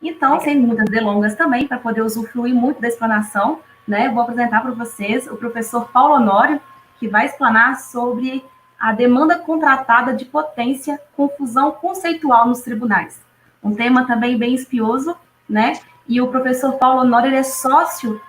Então, sem muitas delongas também, para poder usufruir muito da explanação, né, vou apresentar para vocês o professor Paulo Honório, que vai explanar sobre a demanda contratada de potência, confusão conceitual nos tribunais. Um tema também bem espinhoso, né? E o professor Paulo Honório, ele é sócio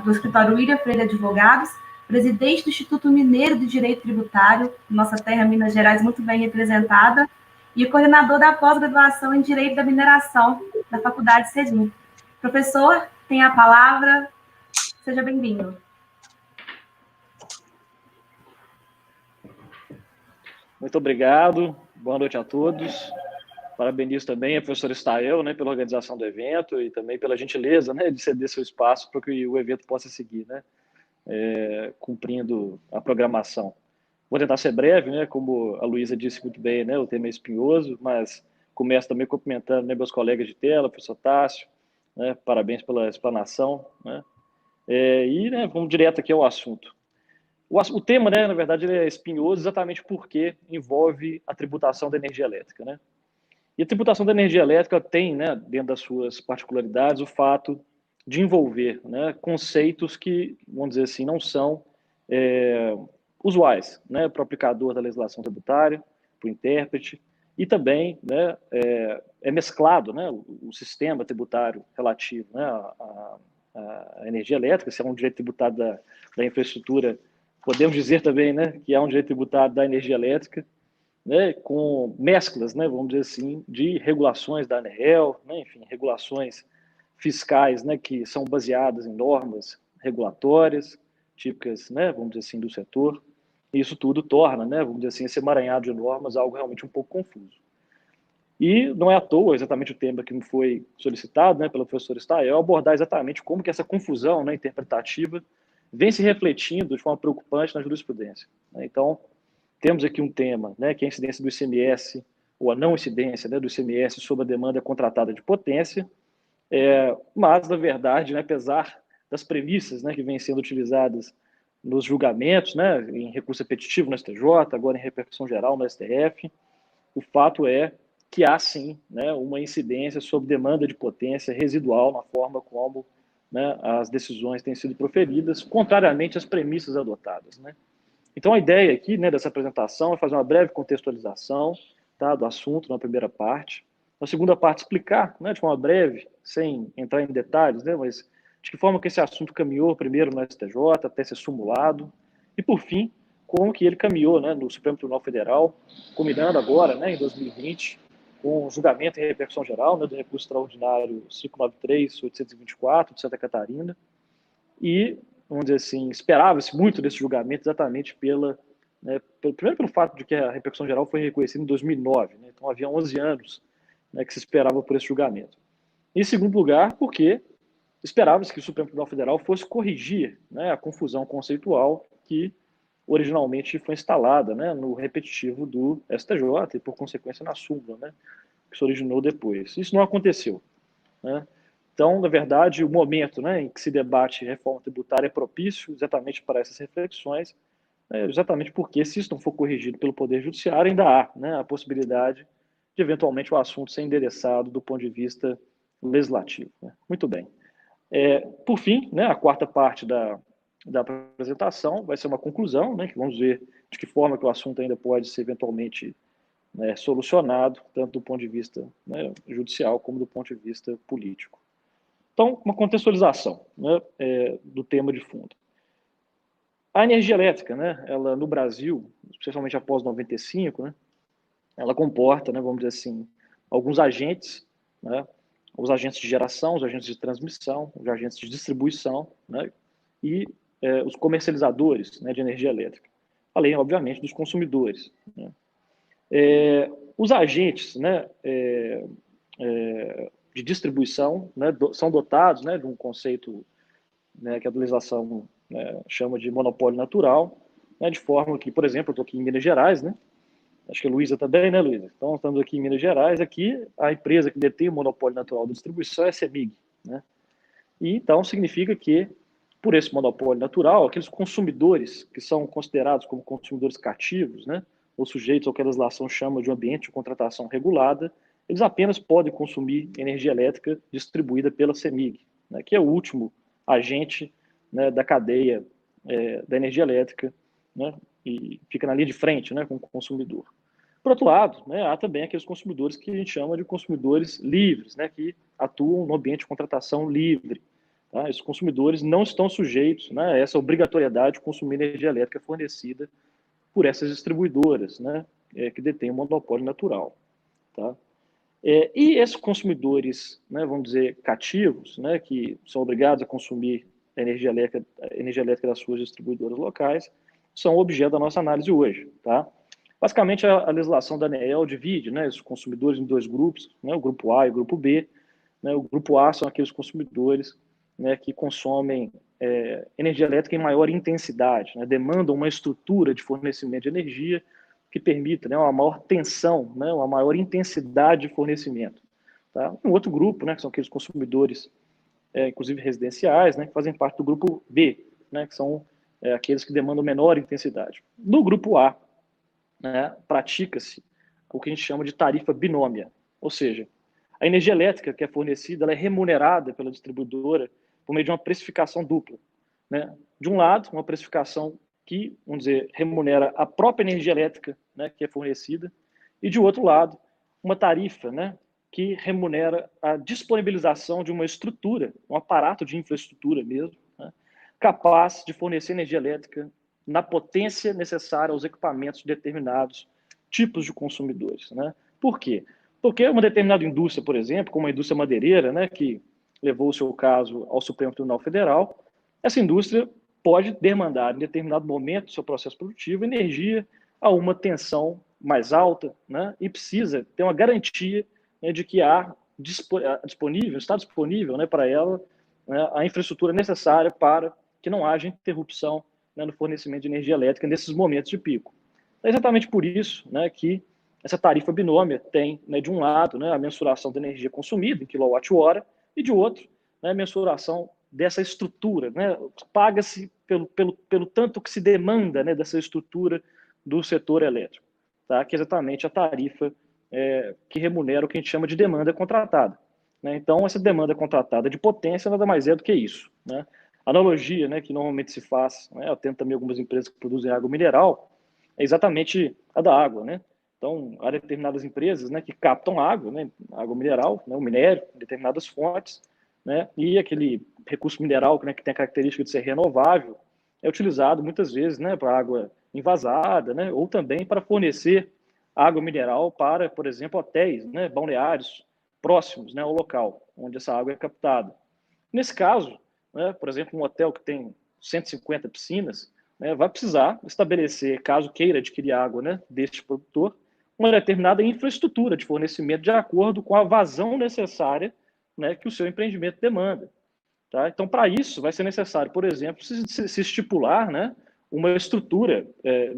do escritório William Freire Advogados, presidente do Instituto Mineiro de Direito Tributário, nossa terra, Minas Gerais, muito bem representada, e o coordenador da pós-graduação em Direito da Mineração da Faculdade Sedim. Professor, tem a palavra, seja bem-vindo. Muito obrigado, boa noite a todos. Parabenizo também a professora Stael, né, pela organização do evento e também pela gentileza, né, de ceder seu espaço para que o evento possa seguir, né, cumprindo a programação. Vou tentar ser breve, né, como a Luísa disse muito bem, né, o tema é espinhoso, mas começo também cumprimentando, né, meus colegas de tela, professor Tássio, né, parabéns pela explanação, né, né, vamos direto aqui ao assunto. O tema, né, na verdade, ele é espinhoso exatamente porque envolve a tributação da energia elétrica, né? E a tributação da energia elétrica tem, né, dentro das suas particularidades, o fato de envolver, né, conceitos que, vamos dizer assim, não são usuais, né, para o aplicador da legislação tributária, para o intérprete, e também, né, é mesclado, né, o sistema tributário relativo, né, à energia elétrica, se é um direito tributário da infraestrutura, podemos dizer também, né, que é um direito tributário da energia elétrica, né, com mesclas, né, vamos dizer assim, de regulações da ANEEL, né, enfim, regulações fiscais, né, que são baseadas em normas regulatórias, típicas, né, vamos dizer assim, do setor. E isso tudo torna, né, vamos dizer assim, esse emaranhado de normas algo realmente um pouco confuso. E não é à toa exatamente o tema que me foi solicitado, né, pela professora Stael, abordar exatamente como que essa confusão, né, interpretativa vem se refletindo de forma preocupante na jurisprudência. Então, temos aqui um tema, né, que é a incidência do ICMS, ou a não incidência, né, do ICMS sobre a demanda contratada de potência, mas, na verdade, né, apesar das premissas, né, que vêm sendo utilizadas nos julgamentos, né, em recurso repetitivo no STJ, agora em repercussão geral no STF, o fato é que há, sim, né, uma incidência sobre demanda de potência residual na forma como, né, as decisões têm sido proferidas, contrariamente às premissas adotadas, né. Então, a ideia aqui, né, dessa apresentação é fazer uma breve contextualização, tá, do assunto na primeira parte. Na segunda parte, explicar, né, de forma breve, sem entrar em detalhes, né, mas de que forma que esse assunto caminhou primeiro no STJ, até ser sumulado, e, por fim, como que ele caminhou, né, no Supremo Tribunal Federal, culminando agora, né, em 2020, com o julgamento em repercussão geral, né, do recurso extraordinário 593-824 de Santa Catarina, e, vamos dizer assim, esperava-se muito desse julgamento exatamente primeiro pelo fato de que a repercussão geral foi reconhecida em 2009, né? Então havia 11 anos, né, que se esperava por esse julgamento. Em segundo lugar, porque esperava-se que o Supremo Tribunal Federal fosse corrigir, né, a confusão conceitual que originalmente foi instalada, né, no repetitivo do STJ e, por consequência, na súmula, né, que se originou depois. Isso não aconteceu, né? Então, na verdade, o momento, né, em que se debate reforma tributária é propício exatamente para essas reflexões, exatamente porque, se isso não for corrigido pelo Poder Judiciário, ainda há, né, a possibilidade de, eventualmente, o assunto ser endereçado do ponto de vista legislativo, né? Muito bem. Por fim, né, a quarta parte da apresentação vai ser uma conclusão, né, que vamos ver de que forma que o assunto ainda pode ser, eventualmente, né, solucionado, tanto do ponto de vista, né, judicial como do ponto de vista político. Então, uma contextualização, né, do tema de fundo. A energia elétrica, né, ela no Brasil, especialmente após 95, né, ela comporta, né, vamos dizer assim, alguns agentes, né, os agentes de geração, os agentes de transmissão, os agentes de distribuição, né, e os comercializadores, né, de energia elétrica, além, obviamente, dos consumidores, né. Os agentes, né, de distribuição, né, são dotados, né, de um conceito, né, que a legislação, né, chama de monopólio natural, né, de forma que, por exemplo, eu estou aqui em Minas Gerais, né, acho que a Luísa também, né, Luísa? Então, estamos aqui em Minas Gerais, aqui a empresa que detém o monopólio natural de distribuição é a CEMIG, né, e então significa que, por esse monopólio natural, aqueles consumidores que são considerados como consumidores cativos, né, ou sujeitos ao que a legislação chama de um ambiente de contratação regulada, eles apenas podem consumir energia elétrica distribuída pela CEMIG, né, que é o último agente, né, da cadeia da energia elétrica, né, e fica na linha de frente, né, com o consumidor. Por outro lado, né, há também aqueles consumidores que a gente chama de consumidores livres, né, que atuam no ambiente de contratação livre. Tá? Esses consumidores não estão sujeitos, né, a essa obrigatoriedade de consumir energia elétrica fornecida por essas distribuidoras, né, que detêm o monopólio natural. Tá? E esses consumidores, né, vamos dizer, cativos, né, que são obrigados a consumir a energia elétrica das suas distribuidoras locais, são objeto da nossa análise hoje. Tá? Basicamente, a legislação da ANEEL divide, né, os consumidores em dois grupos, né, o grupo A e o grupo B. Né, o grupo A são aqueles consumidores, né, que consomem energia elétrica em maior intensidade, né, demandam uma estrutura de fornecimento de energia que permita, né, uma maior tensão, né, uma maior intensidade de fornecimento. Tá? Um outro grupo, né, que são aqueles consumidores, inclusive residenciais, né, que fazem parte do grupo B, né, que são aqueles que demandam menor intensidade. No grupo A, né, pratica-se o que a gente chama de tarifa binômia, ou seja, a energia elétrica que é fornecida ela é remunerada pela distribuidora por meio de uma precificação dupla. Né? De um lado, uma precificação que, vamos dizer, remunera a própria energia elétrica, né, que é fornecida, e de outro lado, uma tarifa, né, que remunera a disponibilização de uma estrutura, um aparato de infraestrutura mesmo, né, capaz de fornecer energia elétrica na potência necessária aos equipamentos de determinados tipos de consumidores. Né? Por quê? Porque uma determinada indústria, por exemplo, como a indústria madeireira, né, que levou o seu caso ao Supremo Tribunal Federal, essa indústria pode demandar, em determinado momento do seu processo produtivo, energia a uma tensão mais alta, né, e precisa ter uma garantia, né, de que há disponível, está disponível, né, para ela, né, a infraestrutura necessária para que não haja interrupção, né, no fornecimento de energia elétrica nesses momentos de pico. É exatamente por isso, né, que essa tarifa binômia tem, né, de um lado, né, a mensuração da energia consumida em quilowatt-hora e de outro, né, a mensuração dessa estrutura, né, paga-se pelo tanto que se demanda, né, dessa estrutura do setor elétrico, tá? Que é exatamente a tarifa que remunera o que a gente chama de demanda contratada. Né? Então, essa demanda contratada de potência nada mais é do que isso. Né? A analogia, né, que normalmente se faz, né, eu tenho também algumas empresas que produzem água mineral, é exatamente a da água, né? Então, há determinadas empresas, né, que captam água, né, água mineral, né, o minério, determinadas fontes, né, e aquele recurso mineral, né, que tem a característica de ser renovável, é utilizado muitas vezes, né, para água envasada, né, ou também para fornecer água mineral para, por exemplo, hotéis, né, balneários próximos, né, ao local onde essa água é captada. Nesse caso, né, por exemplo, um hotel que tem 150 piscinas, né, vai precisar estabelecer, caso queira adquirir água, né, deste produtor, uma determinada infraestrutura de fornecimento de acordo com a vazão necessária, né, que o seu empreendimento demanda. Tá? Então, para isso, vai ser necessário, por exemplo, se estipular, né, uma estrutura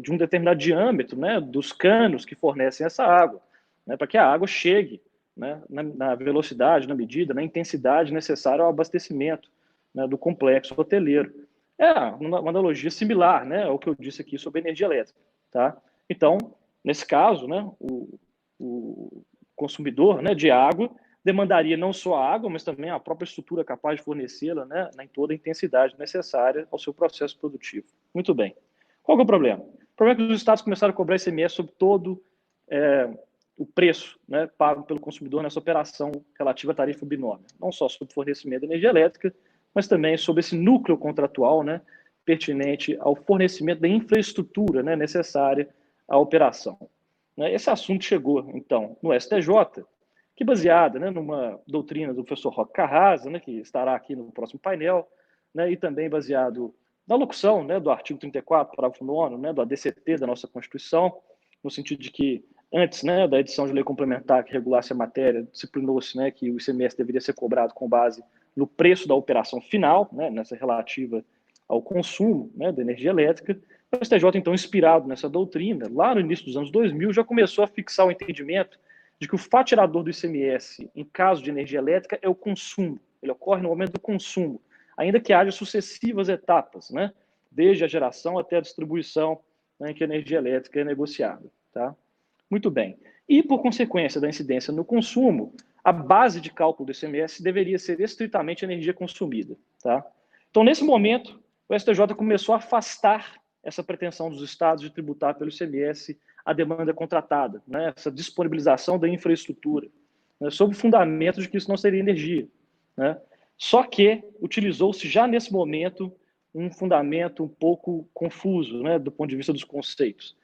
de um determinado diâmetro, né, dos canos que fornecem essa água, né, para que a água chegue, né, na velocidade, na medida, na intensidade necessária ao abastecimento, né, do complexo hoteleiro. É uma analogia similar, né, ao que eu disse aqui sobre energia elétrica. Tá? Então, nesse caso, né, o consumidor, né, de água demandaria não só a água, mas também a própria estrutura capaz de fornecê-la, né, em toda a intensidade necessária ao seu processo produtivo. Muito bem. Qual é o problema? O problema é que os estados começaram a cobrar ICMS sobre todo o preço, né, pago pelo consumidor nessa operação relativa à tarifa binômia. Não só sobre o fornecimento de energia elétrica, mas também sobre esse núcleo contratual, né, pertinente ao fornecimento da infraestrutura, né, necessária à operação. Esse assunto chegou, então, no STJ, que baseada, né, numa doutrina do professor Roque Carrasa, né, que estará aqui no próximo painel, né, e também baseado na locução, né, do artigo 34, parágrafo 9º, né, do ADCT da nossa Constituição, no sentido de que antes, né, da edição de lei complementar que regulasse a matéria, disciplinou-se, né, que o ICMS deveria ser cobrado com base no preço da operação final, né, nessa relativa ao consumo, né, da energia elétrica. O STJ, então, inspirado nessa doutrina, lá no início dos anos 2000, já começou a fixar o entendimento de que o fatirador do ICMS, em caso de energia elétrica, é o consumo. Ele ocorre no momento do consumo, ainda que haja sucessivas etapas, né, desde a geração até a distribuição, né, em que a energia elétrica é negociada. Tá? Muito bem. E, por consequência da incidência no consumo, a base de cálculo do ICMS deveria ser estritamente energia consumida. Tá? Então, nesse momento, o STJ começou a afastar essa pretensão dos estados de tributar pelo ICMS a demanda contratada, né? Essa disponibilização da infraestrutura, né? Sob o fundamento de que isso não seria energia. Né? Só que utilizou-se já nesse momento um fundamento um pouco confuso, né, do ponto de vista dos conceitos.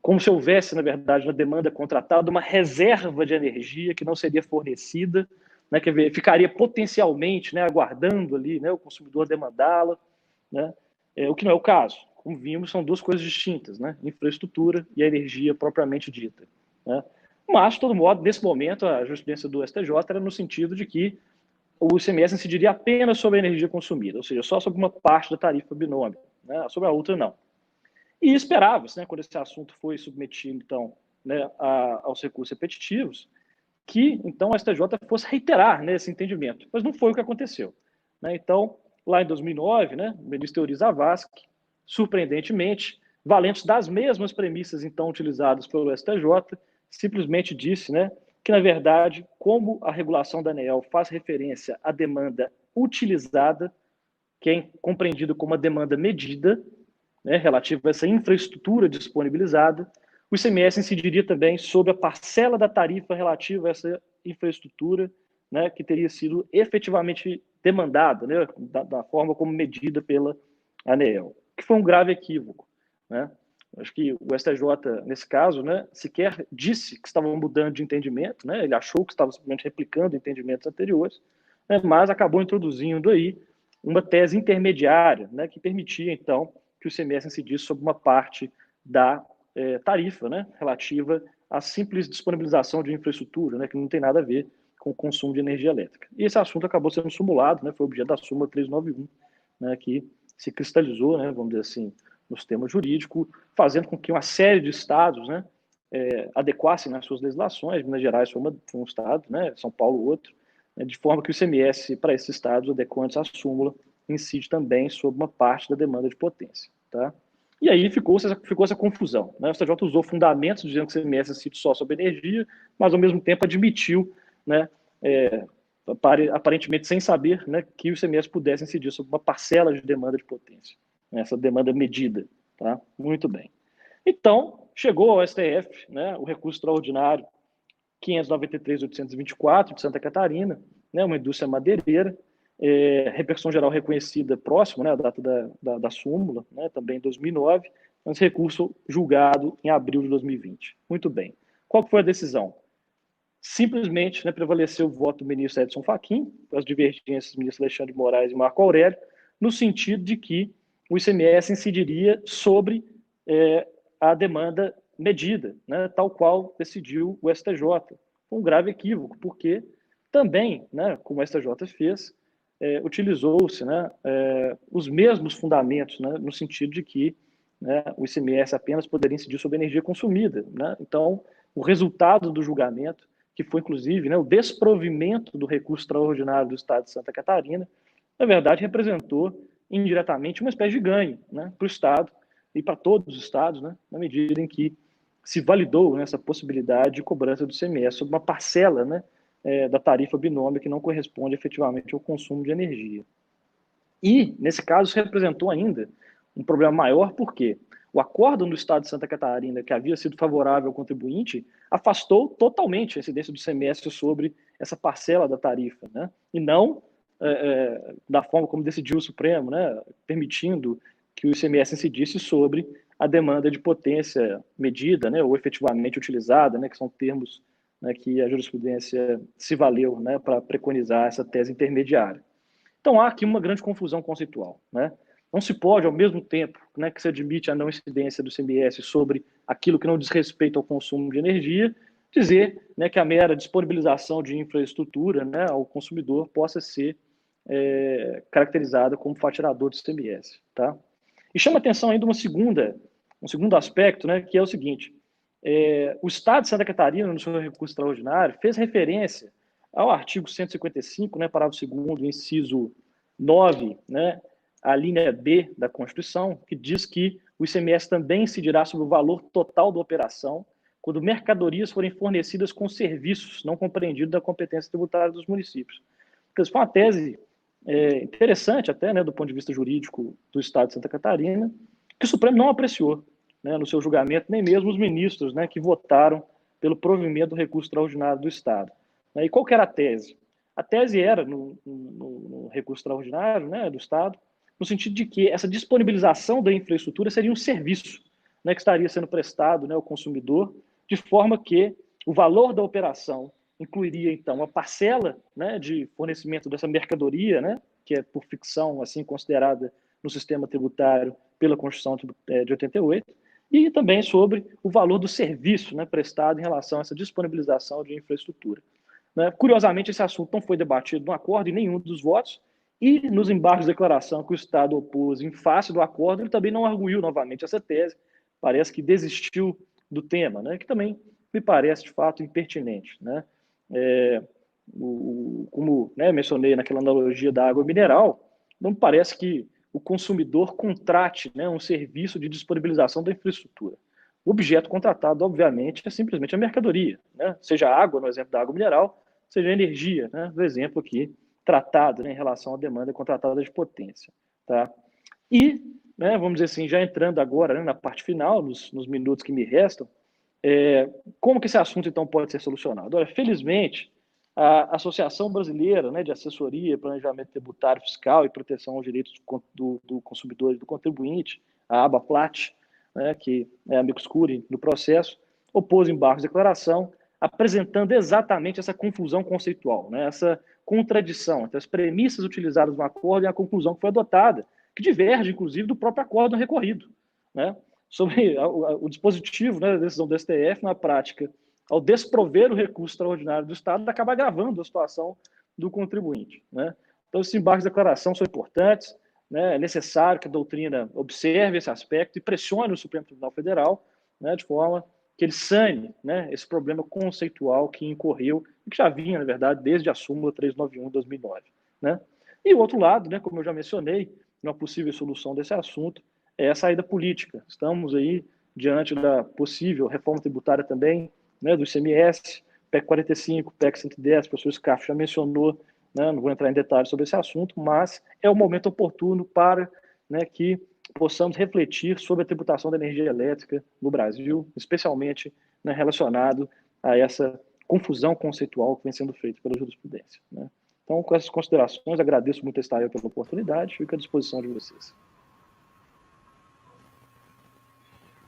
Como se houvesse, na verdade, na demanda contratada, uma reserva de energia que não seria fornecida, né, que ficaria potencialmente, né, aguardando ali, né, o consumidor demandá-la, né, o que não é o caso. Como vimos, são duas coisas distintas, né, infraestrutura e a energia propriamente dita. Né. Mas, de todo modo, nesse momento, a jurisprudência do STJ era no sentido de que o ICMS incidiria apenas sobre a energia consumida, ou seja, só sobre uma parte da tarifa binômio, né, sobre a outra não. E esperava-se, né, quando esse assunto foi submetido, então, né, aos recursos repetitivos, que, então, o STJ fosse reiterar, né, esse entendimento. Mas não foi o que aconteceu. Né? Então, lá em 2009, né, o ministro Teori Zavascki, surpreendentemente, valente das mesmas premissas, então, utilizadas pelo STJ, simplesmente disse, né, que, na verdade, como a regulação da ANEEL faz referência à demanda utilizada, que é compreendido como a demanda medida, né, relativa a essa infraestrutura disponibilizada, o ICMS incidiria também sobre a parcela da tarifa relativa a essa infraestrutura, né, que teria sido efetivamente demandada, né, da forma como medida pela ANEEL, que foi um grave equívoco. Né? Acho que o STJ, nesse caso, né, sequer disse que estava mudando de entendimento, né, ele achou que estava simplesmente replicando entendimentos anteriores, né, mas acabou introduzindo aí uma tese intermediária, né, que permitia, então, que o ICMS incidisse sobre uma parte da tarifa, né, relativa à simples disponibilização de infraestrutura, né, que não tem nada a ver com o consumo de energia elétrica. E esse assunto acabou sendo sumulado, né, foi objeto da súmula 391, né, que se cristalizou, né, vamos dizer assim, no sistema jurídico, fazendo com que uma série de estados, né, adequassem nas suas legislações. Minas Gerais foi um estado, né, São Paulo outro, né, de forma que o ICMS para esses estados adequantes à súmula incide também sobre uma parte da demanda de potência. Tá? E aí ficou essa confusão. Né? O STJ usou fundamentos dizendo que o ICMS incide só sobre energia, mas ao mesmo tempo admitiu, né, aparentemente sem saber, né, que o ICMS pudesse incidir sobre uma parcela de demanda de potência, né, essa demanda medida. Tá? Muito bem. Então, chegou ao STF, né, o recurso extraordinário 593.824 de Santa Catarina, né, uma indústria madeireira, repercussão geral reconhecida próximo, né, a data da súmula, né, também em 2009, mas recurso julgado em abril de 2020. Muito bem. Qual foi a decisão? Simplesmente, né, prevaleceu o voto do ministro Edson Fachin, as divergências do ministro Alexandre de Moraes e Marco Aurélio, no sentido de que o ICMS incidiria sobre a demanda medida, né, tal qual decidiu o STJ. Um grave equívoco, porque também, né, como o STJ fez, utilizou-se, né, os mesmos fundamentos, né, no sentido de que, né, o ICMS apenas poderia incidir sobre a energia consumida. Né? Então, o resultado do julgamento, que foi, inclusive, né, o desprovimento do recurso extraordinário do Estado de Santa Catarina, na verdade, representou indiretamente uma espécie de ganho, né, para o Estado e para todos os estados, né, na medida em que se validou, né, essa possibilidade de cobrança do ICMS sobre uma parcela, né, da tarifa binômio que não corresponde efetivamente ao consumo de energia. E, nesse caso, isso representou ainda um problema maior, porque o acórdão do Estado de Santa Catarina, que havia sido favorável ao contribuinte, afastou totalmente a incidência do ICMS sobre essa parcela da tarifa, né? E não da forma como decidiu o Supremo, né? Permitindo que o ICMS incidisse sobre a demanda de potência medida, né? Ou efetivamente utilizada, né? Que são termos, né, que a jurisprudência se valeu, né, para preconizar essa tese intermediária. Então, há aqui uma grande confusão conceitual. Né? Não se pode, ao mesmo tempo, né, que se admite a não incidência do ICMS sobre aquilo que não diz respeito ao consumo de energia, dizer, né, que a mera disponibilização de infraestrutura, né, ao consumidor possa ser caracterizada como faturador do ICMS. Tá? E chama atenção ainda um segundo aspecto, né, que é o seguinte: o Estado de Santa Catarina, no seu recurso extraordinário, fez referência ao artigo 155, né, parágrafo 2º, inciso 9, né, a linha B da Constituição, que diz que o ICMS também incidirá sobre o valor total da operação, quando mercadorias forem fornecidas com serviços não compreendidos da competência tributária dos municípios. Então, isso foi uma tese interessante até, né, do ponto de vista jurídico do Estado de Santa Catarina, que o Supremo não apreciou, né, no seu julgamento, nem mesmo os ministros, né, que votaram pelo provimento do recurso extraordinário do Estado. E qual que era a tese? A tese era, no recurso extraordinário, né, do Estado, no sentido de que essa disponibilização da infraestrutura seria um serviço, né, que estaria sendo prestado, né, ao consumidor, de forma que o valor da operação incluiria, então, a parcela, né, de fornecimento dessa mercadoria, né, que é, por ficção, assim, considerada no sistema tributário pela Constituição de 88, e também sobre o valor do serviço, né, prestado em relação a essa disponibilização de infraestrutura. Né? Curiosamente, esse assunto não foi debatido no acordo em nenhum dos votos, e nos embargos de declaração que o Estado opôs em face do acordo, ele também não arguiu novamente essa tese, parece que desistiu do tema, né, que também me parece, de fato, impertinente. Né? Como, né, mencionei naquela analogia da água mineral, não me parece que o consumidor contrate, né, um serviço de disponibilização da infraestrutura. O objeto contratado, obviamente, é simplesmente a mercadoria, né? Seja a água, no exemplo da água mineral, seja a energia, né, no exemplo aqui tratado, né, em relação à demanda contratada de potência. Tá? E, né, vamos dizer assim, já entrando agora, né, na parte final, nos minutos que me restam, como que esse assunto, então, pode ser solucionado? Olha, felizmente, a Associação Brasileira, né, de Assessoria, Planejamento Tributário, Fiscal e Proteção aos Direitos do Consumidor e do Contribuinte, a ABAPLAT, né, que é amicus curiae no processo, opôs embargos de declaração, apresentando exatamente essa confusão conceitual, né, essa contradição entre as premissas utilizadas no acordo e a conclusão que foi adotada, que diverge, inclusive, do próprio acordo recorrido, né, sobre o dispositivo, né, da decisão do STF, na prática, ao desprover o recurso extraordinário do Estado, acaba agravando a situação do contribuinte. Né? Então, esses embargos de declaração são importantes, né? É necessário que a doutrina observe esse aspecto e pressione o Supremo Tribunal Federal, né, de forma que ele sane, né, esse problema conceitual que incorreu e que já vinha, na verdade, desde a súmula 391 de 2009. Né? E o outro lado, né, como eu já mencionei, uma possível solução desse assunto é a saída política. Estamos aí diante da possível reforma tributária também, né, do ICMS, PEC 45, PEC 110, o professor Scarf já mencionou, né, não vou entrar em detalhes sobre esse assunto, mas é o momento oportuno para, né, que possamos refletir sobre a tributação da energia elétrica no Brasil, especialmente, né, relacionado a essa confusão conceitual que vem sendo feita pela jurisprudência. Né. Então, com essas considerações, agradeço muito a estar pela oportunidade, fico à disposição de vocês.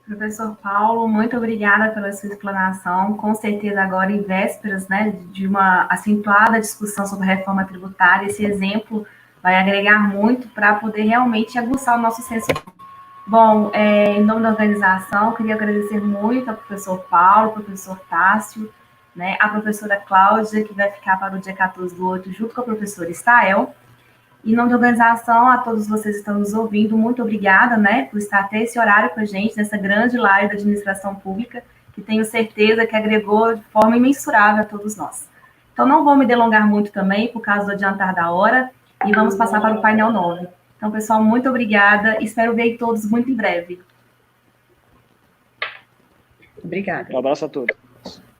Professor Paulo, muito obrigada pela sua explanação. Com certeza, agora, em vésperas, né, de uma acentuada discussão sobre a reforma tributária, esse exemplo vai agregar muito para poder realmente aguçar o nosso senso. Bom, em nome da organização, queria agradecer muito ao professor Paulo, ao professor Tássio, né, a professora Cláudia, que vai ficar para o dia 14/8, junto com a professora Estael. Em nome da organização, a todos vocês que estão nos ouvindo, muito obrigada, né, por estar até esse horário com a gente, nessa grande live da administração pública, que tenho certeza que agregou de forma imensurável a todos nós. Então, não vou me delongar muito também, por causa do adiantar da hora, e vamos passar para o painel 9. Então, pessoal, muito obrigada, espero ver todos muito em breve. Obrigada. Um abraço a todos.